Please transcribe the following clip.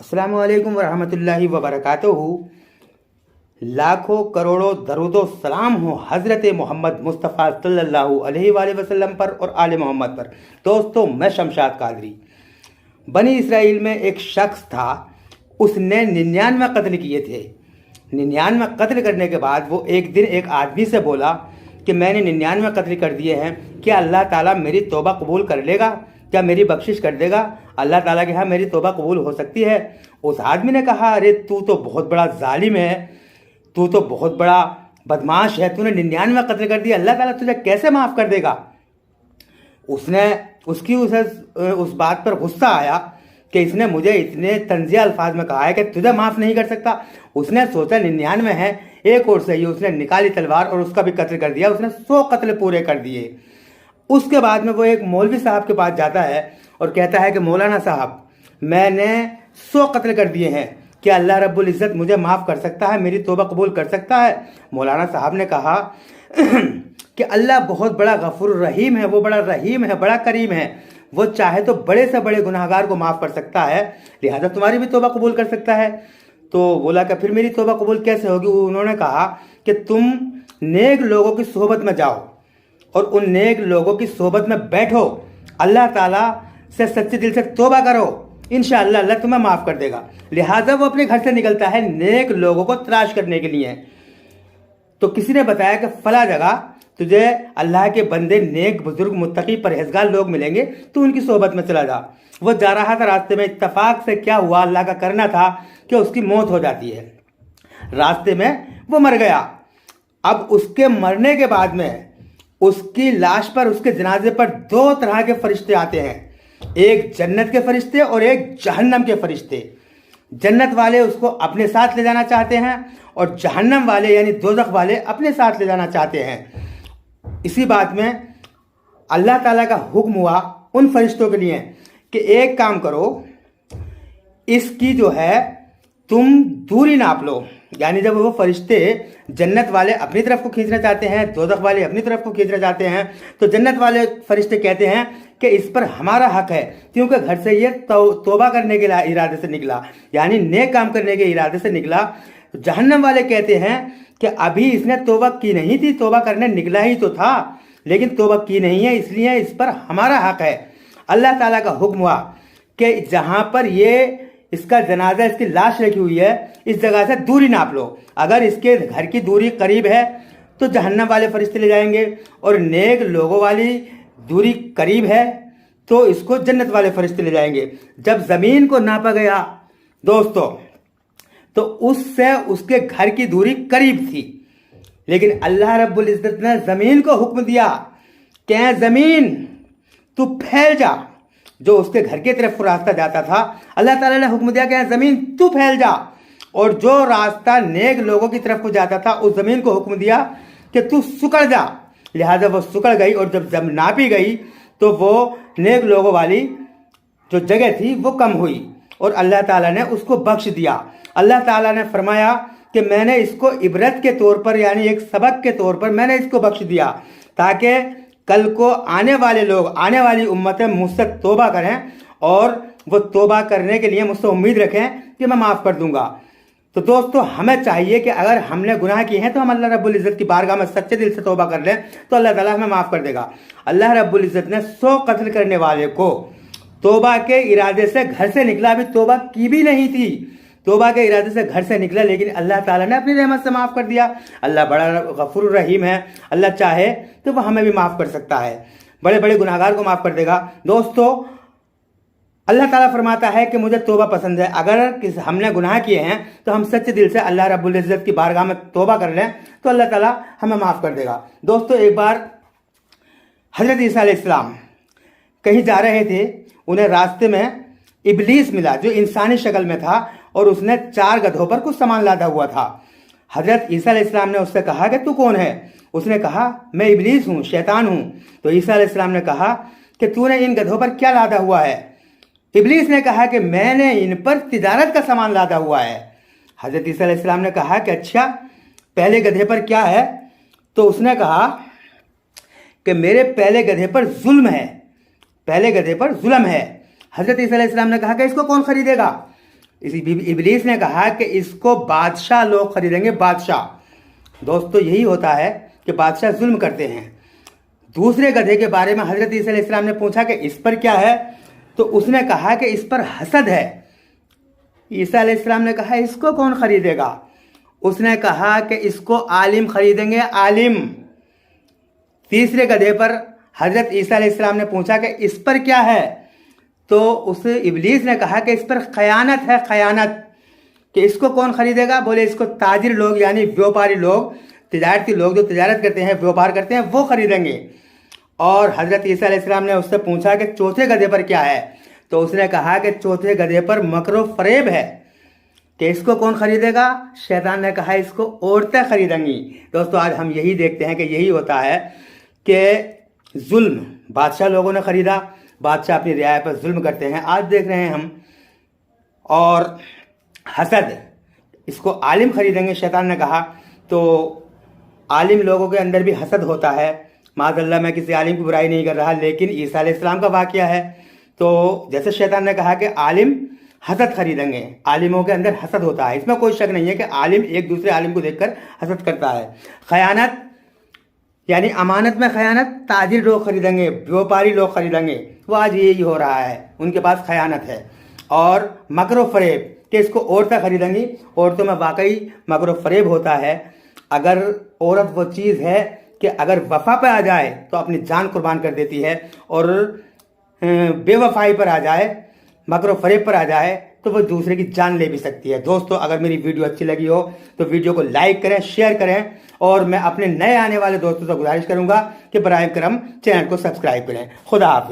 अस्सलाम वालेकुम वरहमतुल्लाहि वबरकातुहू। लाखों करोड़ों दरूदो सलाम हो हज़रत मोहम्मद मुस्तफ़ा सल्लल्लाहु अलैहि वसल्लम पर और आले मोहम्मद पर। दोस्तों, मैं शमशाद कादरी। बनी इसराइल में एक शख्स था, उसने 99 कत्ल किए थे। 99 कत्ल करने के बाद वो एक दिन एक आदमी से बोला कि मैंने 99 कत्ल कर दिए हैं, क्या अल्लाह ताला मेरी तौबा कबूल कर लेगा? क्या मेरी बख्शिश कर देगा? अल्लाह ताला के यहाँ मेरी तौबा कबूल हो सकती है? उस आदमी ने कहा, अरे तू तो बहुत बड़ा जालिम है, तू तो बहुत बड़ा बदमाश है, तूने 99 कत्ल कर दिया, अल्लाह ताला तुझे कैसे माफ़ कर देगा? उसकी उस बात पर गुस्सा आया कि इसने मुझे इतने तंजिया अल्फाज में कहा है कि तुझे माफ़ नहीं कर सकता। उसने सोचा 99 है, एक और सही। उसने निकाली तलवार और उसका भी कत्ल कर दिया। उसने 100 कत्ल पूरे कर दिए। उसके बाद में वो एक मौलवी साहब के पास जाता है और कहता है कि मौलाना साहब, मैंने 100 कत्ल कर दिए हैं, क्या अल्लाह रब्बुल इज़्ज़त मुझे माफ़ कर सकता है, मेरी तौबा कबूल कर सकता है? मौलाना साहब ने कहा कि अल्लाह बहुत बड़ा गफूर रहीम है, वो बड़ा रहीम है, बड़ा करीम है, वो चाहे तो बड़े से बड़े गुनाहगार को माफ़ कर सकता है, लिहाजा तुम्हारी भी तौबा कबूल कर सकता है। तो बोला कि फिर मेरी तौबा कबूल कैसे होगी? उन्होंने कहा कि तुम नेक लोगों की सोहबत में जाओ और उन नेक लोगों की सोहबत में बैठो, अल्लाह ताला से सच्चे दिल से तौबा करो, इंशाअल्लाह अल्लाह तुम्हें माफ़ कर देगा। लिहाजा वो अपने घर से निकलता है नेक लोगों को तलाश करने के लिए। तो किसी ने बताया कि फला जगह तुझे अल्लाह के बंदे, नेक, बुजुर्ग, मुत्तकी, परहेजगार लोग मिलेंगे, तो उनकी सोहबत में चला जा। वो जा रहा था, रास्ते में इत्तफाक से क्या हुआ, अल्लाह का करना था कि उसकी मौत हो जाती है। रास्ते में वो मर गया। अब उसके मरने के बाद में उसकी लाश पर, उसके जनाजे पर 2 तरह के फरिश्ते आते हैं, एक जन्नत के फरिश्ते और एक जहन्नम के फरिश्ते। जन्नत वाले उसको अपने साथ ले जाना चाहते हैं और जहन्नम वाले यानी दोज़ख वाले अपने साथ ले जाना चाहते हैं। इसी बात में अल्लाह ताला का हुक्म हुआ उन फरिश्तों के लिए कि एक काम करो, इसकी जो है तुम दूरी नाप लो। यानी जब वो फरिश्ते जन्नत वाले अपनी तरफ को खींचना चाहते हैं, दोज़ख वाले अपनी तरफ को खींचना चाहते हैं, तो जन्नत वाले फरिश्ते कहते हैं कि इस पर हमारा हक है, क्योंकि घर से ये तौबा करने के इरादे से निकला, यानी नेक काम करने के इरादे से निकला। जहन्नम वाले कहते हैं कि अभी इसने तौबा की नहीं थी, तौबा करने निकला ही तो था, लेकिन तौबा की नहीं है, इसलिए इस पर हमारा हक है। अल्लाह ताला का हुक्म हुआ कि जहाँ पर ये इसका जनाजा, इसकी लाश रखी हुई है, इस जगह से दूरी नाप लो। अगर इसके घर की दूरी करीब है तो जहन्नम वाले फरिश्ते ले जाएंगे, और नेक लोगों वाली दूरी करीब है तो इसको जन्नत वाले फरिश्ते ले जाएंगे। जब ज़मीन को नापा गया दोस्तों, तो उससे उसके घर की दूरी करीब थी, लेकिन अल्लाह रब्बुल इज़्ज़त ने ज़मीन को हुक्म दिया कि ज़मीन तू फैल जा। जो उसके घर की तरफ रास्ता जाता था, अल्लाह ताला ने हुक्म दिया कि ज़मीन तू फैल जा, और जो रास्ता नेक लोगों की तरफ को जाता था, उस ज़मीन को हुक्म दिया कि तू सुकड़ जा। लिहाजा वो सुकड़ गई, और जब नापी गई तो वो नेक लोगों वाली जो जगह थी वो कम हुई, और अल्लाह ताला ने उसको बख्श दिया। अल्लाह ताला ने फरमाया कि मैंने इसको इबरत के तौर पर, यानी एक सबक के तौर पर मैंने इसको बख्श दिया, ताकि कल को आने वाले लोग, आने वाली उम्मतें मुझसे तौबा करें और वो तौबा करने के लिए मुझसे उम्मीद रखें कि मैं माफ़ कर दूंगा। तो दोस्तों, हमें चाहिए कि अगर हमने गुनाह किए हैं तो हम अल्लाह रब्बुल इज़्ज़त की बारगाह में सच्चे दिल से तौबा कर लें तो अल्लाह ताला हमें माफ़ कर देगा। अल्लाह रब्बुल इज़्ज़त ने 100 कत्ल करने वाले को तौबा के इरादे से घर से निकला, अभी तौबा की भी नहीं थी, तौबा के इरादे से घर से निकला, लेकिन अल्लाह ताला ने अपनी रहमत से माफ़ कर दिया। अल्लाह बड़ा गफूर रहीम है, अल्लाह चाहे तो वह हमें भी माफ़ कर सकता है, बड़े बड़े गुनाहगार को माफ़ कर देगा। दोस्तों, अल्लाह ताला फरमाता है कि मुझे तौबा पसंद है। अगर हमने गुनाह किए हैं तो हम सच्चे दिल से अल्लाह रब्बुल इज़्ज़त की बारगाह में तौबा कर लें तो अल्लाह ताला हमें माफ़ कर देगा। दोस्तों, एक बार हज़रत ईसा अलैहिस्सलाम कहीं जा रहे थे, उन्हें रास्ते में इबलीस मिला जो इंसानी शक्ल में था, और उसने 4 गधों पर कुछ सामान लादा हुआ था। हज़रत ईसा अलैहिस्सलाम ने उससे कहा कि तू कौन है? उसने कहा मैं इबलीस हूँ, शैतान हूँ। तो ईसा अलैहिस्सलाम ने कहा कि तूने इन गधों पर क्या लादा हुआ है? इबलीस ने कहा कि मैंने इन पर तिजारत का सामान लादा हुआ है। हज़रत ईसा अलैहिस्सलाम ने कहा कि अच्छा, पहले गधे पर क्या है? तो उसने कहा कि मेरे पहले गधे पर जुल्म है, पहले गधे पर जुल्म है। हज़रत ईसा अलैहिस्सलाम ने कहा कि इसको कौन खरीदेगा? इबलीस ने कहा कि इसको बादशाह लोग खरीदेंगे, बादशाह। दोस्तों यही होता है कि बादशाह जुल्म करते हैं। दूसरे गधे के बारे में हजरत ईसा अलैहिस्सलाम ने पूछा कि इस पर क्या है, तो उसने कहा कि इस पर हसद है। ईसा अलैहिस्सलाम ने कहा इसको कौन खरीदेगा? उसने कहा कि इसको आलिम खरीदेंगे, आलिम। तीसरे गधे पर हजरत ईसा अलैहिस्सलाम ने पूछा कि इस पर क्या है, तो उस इबलीस ने कहा कि इस पर खयानत है, खयानत। कि इसको कौन खरीदेगा? बोले इसको ताजिर लोग यानी व्यापारी लोग, तिजारती लोग जो तिजारत करते हैं, व्यापार करते हैं, वो खरीदेंगे। और हजरत ईसा अलैहिस्सलाम ने उससे पूछा कि चौथे गधे पर क्या है, तो उसने कहा कि चौथे गधे पर मकरो फरेब है। कि इसको कौन खरीदेगा? शैतान ने कहा इसको औरतें खरीदेंगी। दोस्तों आज हम यही देखते हैं कि यही होता है कि जुल्म बादशाह लोगों ने खरीदा, बादशाह अपनी रियाया पर जुल्म करते हैं, आज देख रहे हैं हम। और हसद, इसको आलिम खरीदेंगे, शैतान ने कहा। तो आलिम लोगों के अंदर भी हसद होता है। माज़अल्लाह मैं किसी आलिम की बुराई नहीं कर रहा, लेकिन ईसा अलैहिस्सलाम का वाक़या है। तो जैसे शैतान ने कहा कि आलिम हसद खरीदेंगे, आलिमों के अंदर हसद होता है, इसमें कोई शक नहीं है कि आलिम एक दूसरे आलिम को देखकर हसद करता है। खयानत यानी अमानत में खयानत, ताजिर लोग खरीदेंगे, व्यापारी लोग खरीदेंगे, वो आज यही हो रहा है, उनके पास खयानत है। और मकरो फरेब कि इसको औरतें खरीदेंगी, औरतों में वाकई मकरो फरेब होता है। अगर औरत वो चीज़ है कि अगर वफा पे आ जाए तो अपनी जान कुर्बान कर देती है, और बेवफाई पर आ जाए, मकरो फरेब पर आ जाए, तो वो दूसरे की जान ले भी सकती है। दोस्तों अगर मेरी वीडियो अच्छी लगी हो तो वीडियो को लाइक करें, शेयर करें, और मैं अपने नए आने वाले दोस्तों से गुजारिश करूंगा कि बराए करम चैनल को सब्सक्राइब करें। खुदा हाफिज।